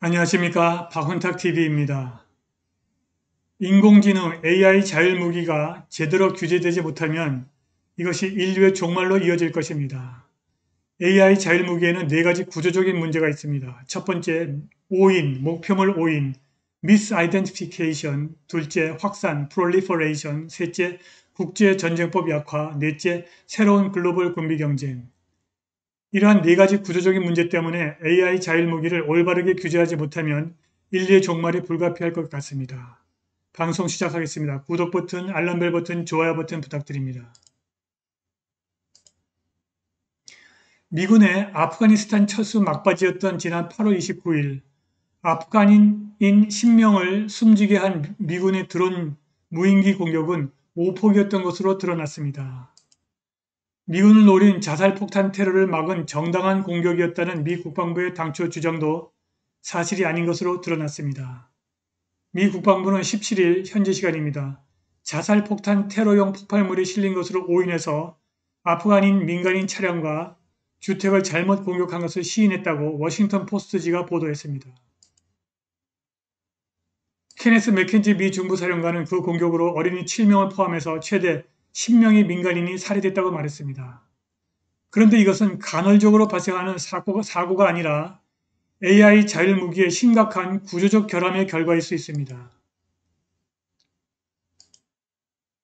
안녕하십니까. 박훈탁TV입니다. 인공지능 AI 자율무기가 제대로 규제되지 못하면 이것이 인류의 종말로 이어질 것입니다. AI 자율무기에는 네 가지 구조적인 문제가 있습니다. 첫 번째, 오인, 목표물 오인, misidentification, 둘째, 확산, proliferation, 셋째, 국제전쟁법 약화, 넷째, 새로운 글로벌 군비 경쟁. 이러한 네 가지 구조적인 문제 때문에 AI 자율무기를 올바르게 규제하지 못하면 인류의 종말이 불가피할 것 같습니다. 방송 시작하겠습니다. 구독 버튼, 알람벨 버튼, 좋아요 버튼 부탁드립니다. 미군의 아프가니스탄 철수 막바지였던 지난 8월 29일 아프간인 10명을 숨지게 한 미군의 드론 무인기 공격은 오폭이었던 것으로 드러났습니다. 미군을 노린 자살폭탄 테러를 막은 정당한 공격이었다는 미 국방부의 당초 주장도 사실이 아닌 것으로 드러났습니다. 미 국방부는 17일 현지 시간입니다. 자살폭탄 테러용 폭발물이 실린 것으로 오인해서 아프간인 민간인 차량과 주택을 잘못 공격한 것을 시인했다고 워싱턴 포스트지가 보도했습니다. 케네스 맥켄지 미 중부사령관은 그 공격으로 어린이 7명을 포함해서 최대 10명의 민간인이 살해됐다고 말했습니다. 그런데 이것은 간헐적으로 발생하는 사고가 아니라 AI 자율무기의 심각한 구조적 결함의 결과일 수 있습니다.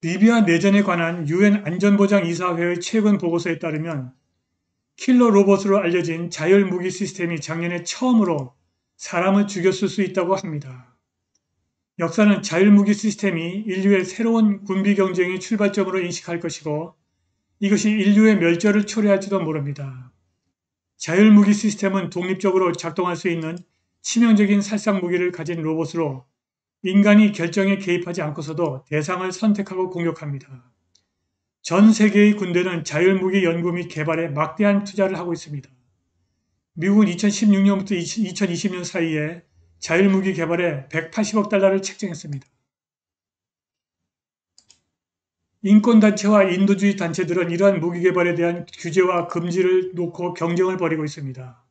리비아 내전에 관한 유엔 안전보장이사회의 최근 보고서에 따르면 킬러 로봇으로 알려진 자율무기 시스템이 작년에 처음으로 사람을 죽였을 수 있다고 합니다. 역사는 자율무기 시스템이 인류의 새로운 군비 경쟁의 출발점으로 인식할 것이고 이것이 인류의 멸절을 초래할지도 모릅니다. 자율무기 시스템은 독립적으로 작동할 수 있는 치명적인 살상무기를 가진 로봇으로 인간이 결정에 개입하지 않고서도 대상을 선택하고 공격합니다. 전 세계의 군대는 자율무기 연구 및 개발에 막대한 투자를 하고 있습니다. 미국은 2016년부터 2020년 사이에 자율무기 개발에 180억 달러를 책정했습니다. 인권단체와 인도주의 단체들은 이러한 무기 개발에 대한 규제와 금지를 놓고 경쟁을 벌이고 있습니다.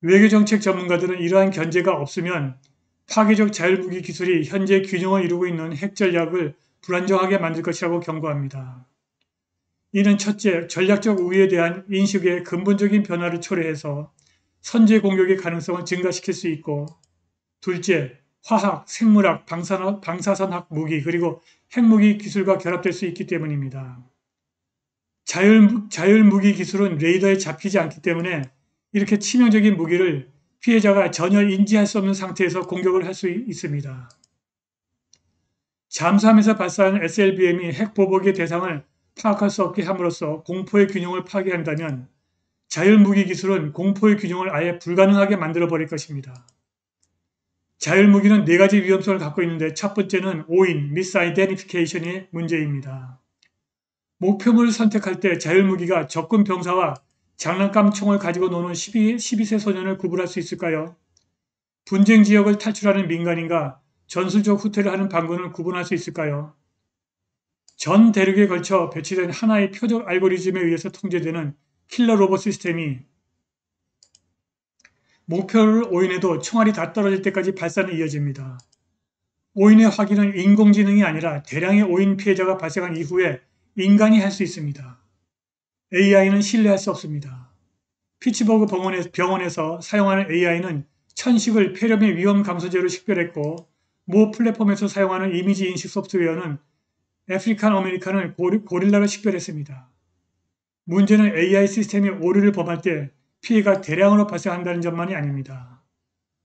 외교정책 전문가들은 이러한 견제가 없으면 파괴적 자율무기 기술이 현재 균형을 이루고 있는 핵 전략을 불안정하게 만들 것이라고 경고합니다. 이는 첫째, 전략적 우위에 대한 인식의 근본적인 변화를 초래해서 선제 공격의 가능성을 증가시킬 수 있고, 둘째, 화학, 생물학, 방사선학 무기 그리고 핵무기 기술과 결합될 수 있기 때문입니다. 자율무기 기술은 레이더에 잡히지 않기 때문에 이렇게 치명적인 무기를 피해자가 전혀 인지할 수 없는 상태에서 공격을 할 수 있습니다. 잠수함에서 발사하는 SLBM이 핵 보복의 대상을 파악할 수 없게 함으로써 공포의 균형을 파괴한다면 자율무기 기술은 공포의 균형을 아예 불가능하게 만들어버릴 것입니다. 자율무기는 네 가지 위험성을 갖고 있는데 첫 번째는 오인, misidentification의 문제입니다. 목표물을 선택할 때 자율무기가 적군 병사와 장난감 총을 가지고 노는 12세 소년을 구분할 수 있을까요? 분쟁 지역을 탈출하는 민간인과 전술적 후퇴를 하는 반군을 구분할 수 있을까요? 전 대륙에 걸쳐 배치된 하나의 표적 알고리즘에 의해서 통제되는 킬러 로봇 시스템이 목표를 오인해도 총알이 다 떨어질 때까지 발사는 이어집니다. 오인의 확인은 인공지능이 아니라 대량의 오인 피해자가 발생한 이후에 인간이 할 수 있습니다. AI는 신뢰할 수 없습니다. 피츠버그 병원에서 사용하는 AI는 천식을 폐렴의 위험 감소제로 식별했고 모 플랫폼에서 사용하는 이미지 인식 소프트웨어는 아프리칸 아메리칸을 고릴라로 식별했습니다. 문제는 AI 시스템이 오류를 범할 때 피해가 대량으로 발생한다는 점만이 아닙니다.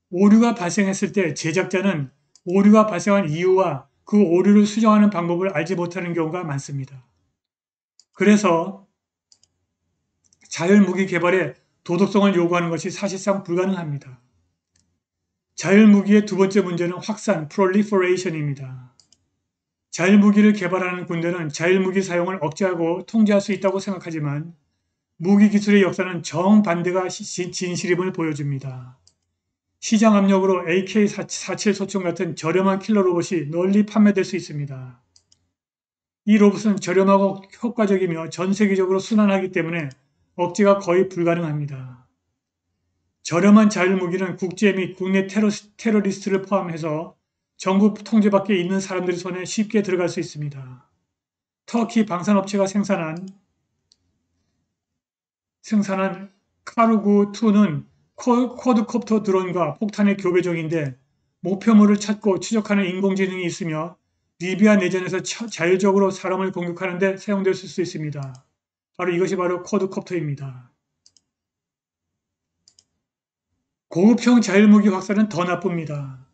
오류가 발생했을 때 제작자는 오류가 발생한 이유와 그 오류를 수정하는 방법을 알지 못하는 경우가 많습니다. 그래서 자율무기 개발에 도덕성을 요구하는 것이 사실상 불가능합니다. 자율무기의 두 번째 문제는 확산, proliferation입니다. 자율무기를 개발하는 군대는 자율무기 사용을 억제하고 통제할 수 있다고 생각하지만 무기 기술의 역사는 정반대가 진실임을 보여줍니다. 시장 압력으로 AK-47 소총 같은 저렴한 킬러 로봇이 널리 판매될 수 있습니다. 이 로봇은 저렴하고 효과적이며 전 세계적으로 순환하기 때문에 억제가 거의 불가능합니다. 저렴한 자율무기는 국제 및 국내 테러리스트를 포함해서 정부 통제 밖에 있는 사람들의 손에 쉽게 들어갈 수 있습니다. 터키 방산업체가 생산한 카루구2는 쿼드콥터 드론과 폭탄의 교배종인데 목표물을 찾고 추적하는 인공지능이 있으며 리비아 내전에서 자율적으로 사람을 공격하는 데 사용될 수 있습니다. 이것이 바로 쿼드콥터입니다. 고급형 자율무기 확산은 더 나쁩니다.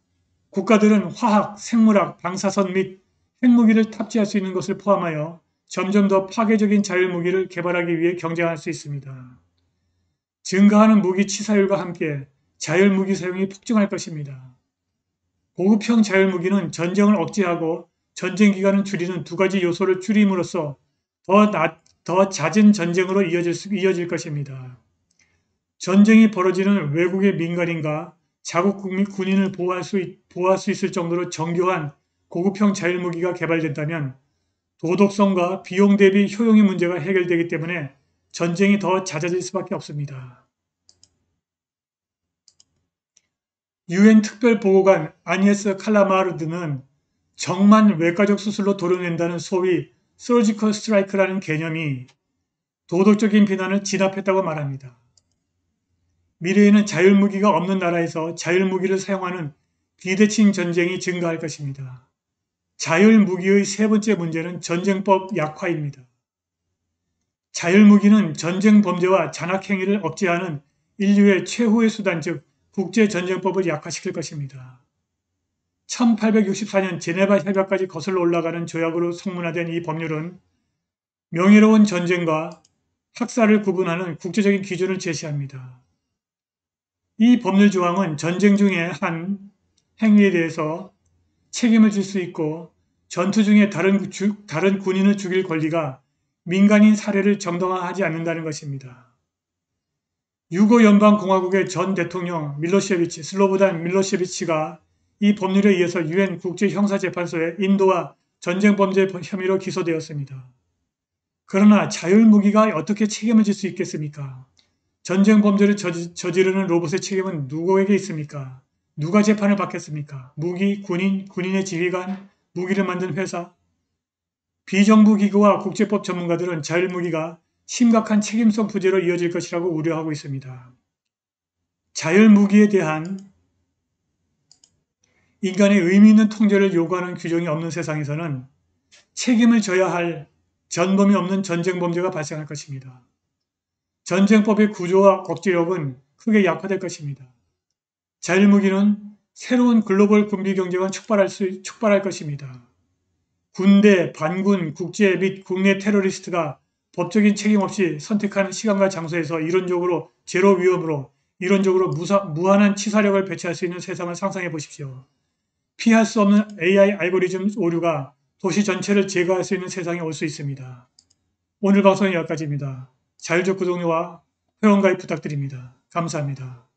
국가들은 화학, 생물학, 방사선 및 핵무기를 탑재할 수 있는 것을 포함하여 점점 더 파괴적인 자율무기를 개발하기 위해 경쟁할 수 있습니다. 증가하는 무기 치사율과 함께 자율무기 사용이 폭증할 것입니다. 고급형 자율무기는 전쟁을 억제하고 전쟁 기간을 줄이는 두 가지 요소를 줄임으로써 더 잦은 전쟁으로 이어질 것입니다. 전쟁이 벌어지는 외국의 민간인과 자국 군인을 보호할 수 있을 정도로 정교한 고급형 자율무기가 개발된다면 도덕성과 비용 대비 효용의 문제가 해결되기 때문에 전쟁이 더 잦아질 수밖에 없습니다. 유엔 특별보고관 아니에스 칼라마르드는 정만 외과적 수술로 도려낸다는 소위 서지컬 스트라이크라는 개념이 도덕적인 비난을 진압했다고 말합니다. 미래에는 자율무기가 없는 나라에서 자율무기를 사용하는 비대칭 전쟁이 증가할 것입니다. 자율무기의 세 번째 문제는 전쟁법 약화입니다. 자율무기는 전쟁 범죄와 잔악행위를 억제하는 인류의 최후의 수단 즉 국제전쟁법을 약화시킬 것입니다. 1864년 제네바 협약까지 거슬러 올라가는 조약으로 성문화된 이 법률은 명예로운 전쟁과 학살을 구분하는 국제적인 기준을 제시합니다. 이 법률 조항은 전쟁 중에 한 행위에 대해서 책임을 질 수 있고 전투 중에 다른 군인을 죽일 권리가 민간인 살해를 정당화하지 않는다는 것입니다. 유고 연방공화국의 전 대통령 슬로보단 밀로셰비치가 이 법률에 의해서 유엔 국제형사재판소에 인도와 전쟁범죄 혐의로 기소되었습니다. 그러나 자율무기가 어떻게 책임을 질 수 있겠습니까? 전쟁범죄를 저지르는 로봇의 책임은 누구에게 있습니까? 누가 재판을 받겠습니까? 무기, 군인의 지휘관, 무기를 만든 회사? 비정부 기구와 국제법 전문가들은 자율무기가 심각한 책임성 부재로 이어질 것이라고 우려하고 있습니다. 자율무기에 대한 인간의 의미 있는 통제를 요구하는 규정이 없는 세상에서는 책임을 져야 할 전범이 없는 전쟁범죄가 발생할 것입니다. 전쟁법의 구조와 억제력은 크게 약화될 것입니다. 자율무기는 새로운 글로벌 군비 경쟁을 촉발할 것입니다. 군대, 반군, 국제 및 국내 테러리스트가 법적인 책임 없이 선택하는 시간과 장소에서 이론적으로 제로 위험으로 이론적으로 무한한 치사력을 배치할 수 있는 세상을 상상해 보십시오. 피할 수 없는 AI 알고리즘 오류가 도시 전체를 제거할 수 있는 세상이 올 수 있습니다. 오늘 방송은 여기까지입니다. 자율적 구독료와 회원가입 부탁드립니다. 감사합니다.